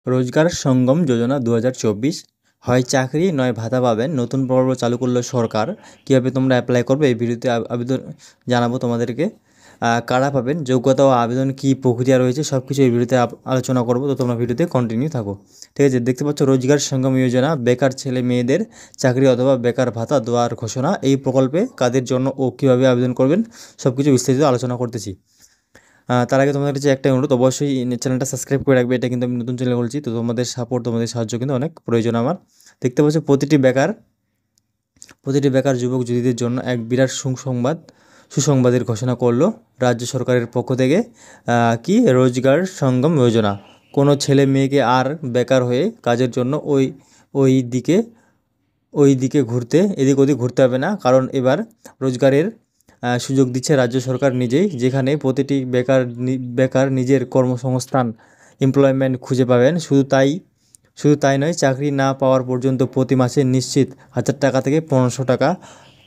রোজগার সঙ্গম যোজনা 2024 হয় চাকরি নয় ভাতা পাবেন, নতুন পর্ব চালু করলো সরকার। কীভাবে তোমরা অ্যাপ্লাই করবে এই ভিডিওতে আবেদন জানাবো তোমাদেরকে। কারা পাবেন, যোগ্যতা ও আবেদন কী প্রক্রিয়া রয়েছে, সব কিছু এই ভিডিওতে আলোচনা করবো। তো তোমরা ভিডিওতে কন্টিনিউ থাকো, ঠিক আছে। দেখতে পাচ্ছ রোজগার সঙ্গম যোজনা, বেকার ছেলে মেয়েদের চাকরি অথবা বেকার ভাতা দেওয়ার ঘোষণা। এই প্রকল্পে কাদের জন্য ও কীভাবে আবেদন করবেন সব কিছু বিস্তারিত আলোচনা করতেছি। তার আগে তোমাদের কাছে একটা অনুরোধ, অবশ্যই চ্যানেলটা সাবস্ক্রাইব করে রাখবে। এটা কিন্তু আমি নতুন চ্যানেল বলছি, তো তোমাদের সাপোর্ট, তোমাদের সাহায্য কিন্তু অনেক প্রয়োজন আমার। দেখতে পাচ্ছ প্রতিটি বেকার যুবক যুবতীদের জন্য এক বিরাট সুসংবাদের ঘোষণা করলো রাজ্য সরকারের পক্ষ থেকে। কি রোজগার সঙ্গম যোজনা। কোনো ছেলে মেয়েকে আর বেকার হয়ে কাজের জন্য ওই দিকে এদিক ওদিক ঘুরতে হবে না, কারণ এবার রোজগারের সুযোগ দিচ্ছে রাজ্য সরকার নিজেই, যেখানে প্রতিটি বেকার নিজের কর্মসংস্থান এমপ্লয়মেন্ট খুঁজে পাবেন। শুধু তাই নয়, চাকরি না পাওয়ার পর্যন্ত প্রতি মাসে নিশ্চিত 1000 টাকা থেকে 1500 টাকা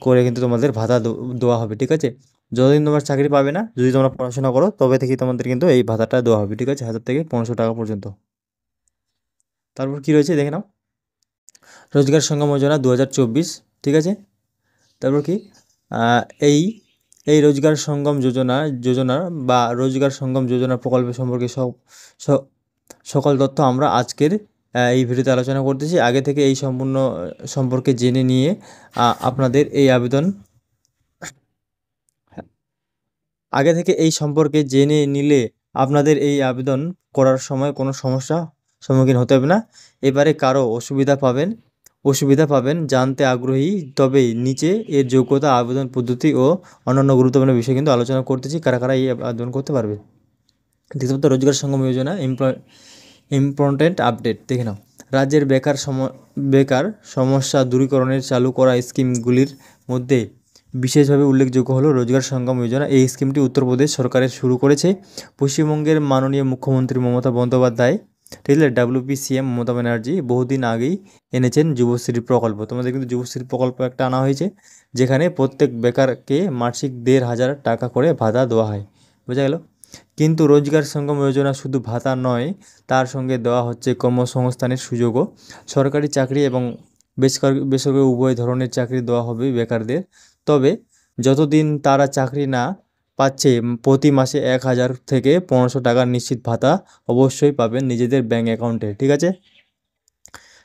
করে কিন্তু তোমাদের ভাতা দেওয়া হবে, ঠিক আছে। যতদিন তোমার চাকরি পাবে না, যদি তোমরা পড়াশোনা করো তবে থেকেই তোমাদের কিন্তু এই ভাতাটা দেওয়া হবে, ঠিক আছে, 1000 থেকে 1500 টাকা পর্যন্ত। তারপর কি রয়েছে দেখে নাও, রোজগার সঙ্গম যোজনা 2024, ঠিক আছে। তারপর কি এই এই রোজগার সঙ্গম যোজনা বা রোজগার সঙ্গম যোজনা প্রকল্প সম্পর্কে সকল তথ্য আমরা আজকের এই ভিডিওতে আলোচনা করতেছি। আগে থেকে এই সম্পূর্ণ সম্পর্কে জেনে নিয়ে আপনাদের এই আবেদন আগে থেকে এই সম্পর্কে জেনে নিলে আপনাদের এই আবেদন করার সময় কোনো সমস্যা সম্মুখীন হতে হবে না। এবারে কারো অসুবিধা পাবেন জানতে আগ্রহী, তবে নিচে এর যোগ্যতা, আবেদন পদ্ধতি ও অন্যান্য গুরুত্বপূর্ণ বিষয় কিন্তু আলোচনা করতেছি, কারা কারা এই আবেদন করতে পারবে। দেখতে পাচ্ছ রোজগার সঙ্গম যোজনা ইম্পর্টেন্ট আপডেট দেখে নাও। রাজ্যের বেকার সমস্যা দূরীকরণের চালু করা স্কিমগুলির মধ্যে বিশেষভাবে উল্লেখযোগ্য হলো রোজগার সঙ্গম যোজনা। এই স্কিমটি উত্তরপ্রদেশ সরকারের শুরু করেছে। পশ্চিমবঙ্গের মাননীয় মুখ্যমন্ত্রী মমতা বন্দ্যোপাধ্যায়, ঠিক আছে, WP-CM মমতা ব্যানার্জি বহুদিন আগেই এনেছেন যুবশ্রী প্রকল্প। তোমাদের কিন্তু যুবশ্রী প্রকল্প একটা আনা হয়েছে, যেখানে প্রত্যেক বেকারকে মাসিক 1500 টাকা করে ভাতা দেওয়া হয়, বোঝা গেল। কিন্তু রোজগার সঙ্গম যোজনা শুধু ভাতা নয়, তার সঙ্গে দেওয়া হচ্ছে কর্মসংস্থানের সুযোগও। সরকারি চাকরি এবং বেসরকারি উভয় ধরনের চাকরি দেওয়া হবে বেকারদের। তবে যতদিন তারা চাকরি না পাচ্ছে, প্রতি মাসে 1000 থেকে 1500 টাকার নিশ্চিত ভাতা অবশ্যই পাবেন নিজেদের ব্যাঙ্ক অ্যাকাউন্টে, ঠিক আছে।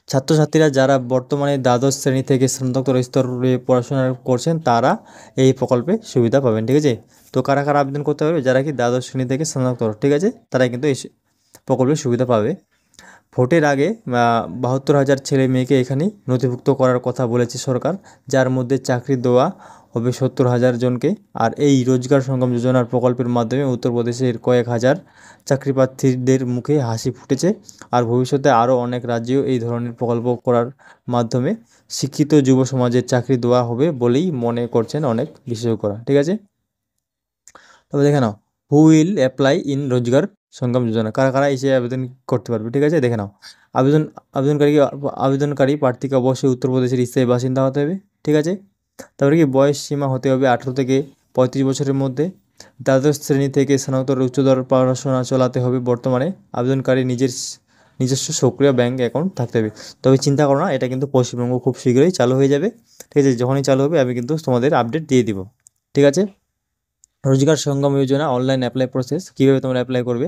ছাত্রছাত্রীরা যারা বর্তমানে দ্বাদশ শ্রেণী থেকে স্নাতকোত্তর স্তরে পড়াশোনা করছেন, তারা এই প্রকল্পে সুবিধা পাবেন, ঠিক আছে। তো কারা কারা আবেদন করতে পারবে, যারা কি দ্বাদশ শ্রেণী থেকে স্নাতকোত্তর, ঠিক আছে, তারাই কিন্তু এই প্রকল্পের সুবিধা পাবে। ভোটের আগে 72,000 ছেলে মেয়েকে এখানে নথিভুক্ত করার কথা বলেছে সরকার, যার মধ্যে চাকরি দেওয়া হবে 70,000 জনকে। আর এই রোজগার সঙ্গম যোজনার প্রকল্পের মাধ্যমে উত্তরপ্রদেশের কয়েক হাজার চাকরিপ্রার্থীদের মুখে হাসি ফুটেছে। আর ভবিষ্যতে আরও অনেক রাজ্যেও এই ধরনের প্রকল্প করার মাধ্যমে শিক্ষিত যুব সমাজের চাকরি দেওয়া হবে বলেই মনে করছেন অনেক বিশেষজ্ঞরা, ঠিক আছে। তবে দেখে নাও, হু উইল অ্যাপ্লাই ইন রোজগার সঙ্গম যোজনা, কারা কারা এসে আবেদন করতে পারবে, ঠিক আছে। দেখে নাও, আবেদনকারী প্রার্থীকে অবশ্যই উত্তরপ্রদেশের স্থায়ী বাসিন্দা হতে হবে, ঠিক আছে। তারপরে কি বয়স সীমা হতে হবে 18 থেকে 35 বছরের মধ্যে। দ্বাদশ শ্রেণী থেকে স্নাতকোত্তর উচ্চতর পড়াশোনা চালাতে হবে। বর্তমানে আবেদনকারী নিজস্ব সক্রিয় ব্যাঙ্ক অ্যাকাউন্ট থাকতে হবে। তবে চিন্তা করো না, এটা কিন্তু পশ্চিমবঙ্গ খুব শীঘ্রই চালু হয়ে যাবে, ঠিক আছে। যখনই চালু হবে আমি কিন্তু তোমাদের আপডেট দিয়ে দিব, ঠিক আছে। রোজগার সঙ্গম যোজনা অনলাইন অ্যাপ্লাই প্রসেস, কীভাবে তোমরা অ্যাপ্লাই করবে।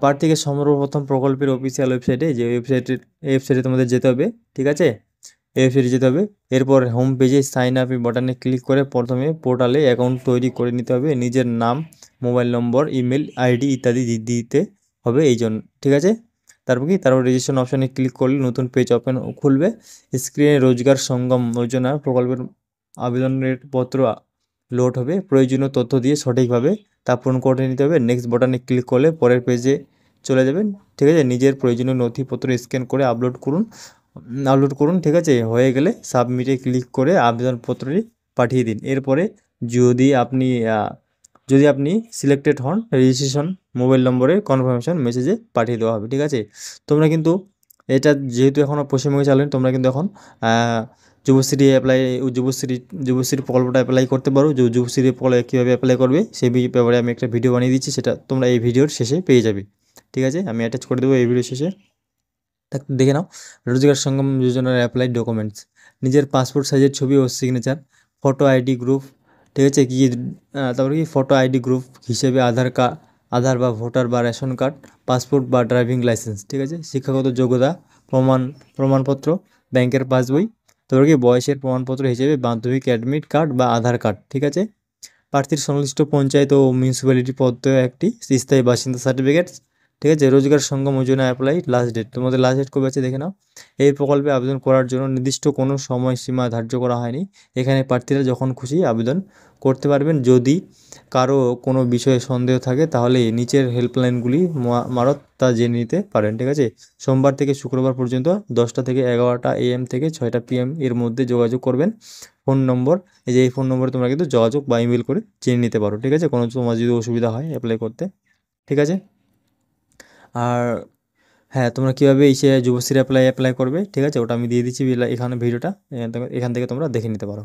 প্রার্থীকে সর্বপ্রথম প্রকল্পের অফিসিয়াল ওয়েবসাইটে, যে ওয়েবসাইটে তোমাদের যেতে হবে, ঠিক আছে, এই ওয়েবসাইটে যেতে হবে। এরপর হোম পেজে সাইন আপ বাটনে ক্লিক করে প্রথমে পোর্টালে অ্যাকাউন্ট তৈরি করে নিতে হবে। নিজের নাম, মোবাইল নম্বর, ইমেল আইডি ইত্যাদি দিতে হবে এই জন্য, ঠিক আছে। তারপর রেজিস্ট্রেশন অপশানে ক্লিক করলে নতুন পেজ ওপেন খুলবে। স্ক্রিনে রোজগার সঙ্গম যোজনা প্রকল্পের আবেদনের পত্র লোড হবে। প্রয়োজনীয় তথ্য দিয়ে সঠিকভাবে তা পূরণ করে নিতে হবে। নেক্সট বাটনে ক্লিক করলে পরের পেজে চলে যাবেন, ঠিক আছে। নিজের প্রয়োজনীয় নথিপত্র স্ক্যান করে আপলোড করুন, ঠিক আছে। হয়ে গেলে সাবমিটে ক্লিক করে আবেদনপত্রটি পাঠিয়ে দিন। এরপরে যদি আপনি সিলেক্টেড হন, রেজিস্ট্রেশন মোবাইল নম্বরে কনফার্মেশন মেসেজে পাঠিয়ে দেওয়া হবে, ঠিক আছে। তোমরা কিন্তু এটা যেহেতু এখনও পশ্চিমবঙ্গে চালু নেই, তোমরা কিন্তু এখন যুবশ্রী প্রকল্পটা অ্যাপ্লাই করতে পারো। যুবশ্রী প্রকল্পে কীভাবে অ্যাপ্লাই করবে সেই ব্যাপারে আমি একটা ভিডিও বানিয়ে দিচ্ছি, সেটা তোমরা এই ভিডিওর শেষে পেয়ে যাবে, ঠিক আছে। আমি অ্যাটাচ করে দেবো এই ভিডিও শেষে। দেখে নাও। রোজগার সঙ্গম যোজনার অ্যাপ্লাই ডকুমেন্টস, নিজের পাসপোর্ট সাইজের ছবি ও সিগনেচার, ফটো আইডি গ্রুপ, ঠিক আছে, কী তারপরে কি ফটো আইডি গ্রুপ হিসেবে আধার বা ভোটার বা রেশন কার্ড, পাসপোর্ট বা ড্রাইভিং লাইসেন্স, ঠিক আছে, শিক্ষাগত যোগ্যতা প্রমাণপত্র, ব্যাংকের পাসবই, তারপরে কি বয়সের প্রমাণপত্র হিসেবে মাধ্যমিক অ্যাডমিট কার্ড বা আধার কার্ড, ঠিক আছে, প্রার্থীর সংশ্লিষ্ট পঞ্চায়েত ও মিউনিসিপ্যালিটি পদে একটি স্থায়ী বাসিন্দা সার্টিফিকেট, ঠিক আছে। রোজগার সঙ্গম যোজনা অ্যাপ্লাই লাস্ট ডেট, তোমাদের লাস্ট ডেট কবে আছে দেখে নাও। এই প্রকল্পে আবেদন করার জন্য নির্দিষ্ট কোনো সময়সীমা ধার্য করা হয়নি। এখানে প্রার্থীরা যখন খুশি আবেদন করতে পারবেন। যদি কারো কোনো বিষয়ে সন্দেহ থাকে তাহলে নিচের হেল্পলাইনগুলি মারফত তা জেনে নিতে পারেন, ঠিক আছে। সোমবার থেকে শুক্রবার পর্যন্ত 10টা থেকে 11টা AM থেকে 6টা PM এর মধ্যে যোগাযোগ করবেন। ফোন নম্বর, এই যে এই ফোন নম্বরে তোমরা কিন্তু যোগাযোগ বা ইমেল করে জেনে নিতে পারো, ঠিক আছে, কোনো তোমার যদি অসুবিধা হয় অ্যাপ্লাই করতে, ঠিক আছে। আর হ্যাঁ, তোমরা কীভাবে এই সে যুবশ্রী অ্যাপ্লাই করবে, ঠিক আছে, ওটা আমি দিয়ে দিচ্ছি এখানে ভিডিওটা, এখান থেকে তোমরা দেখে নিতে পারো।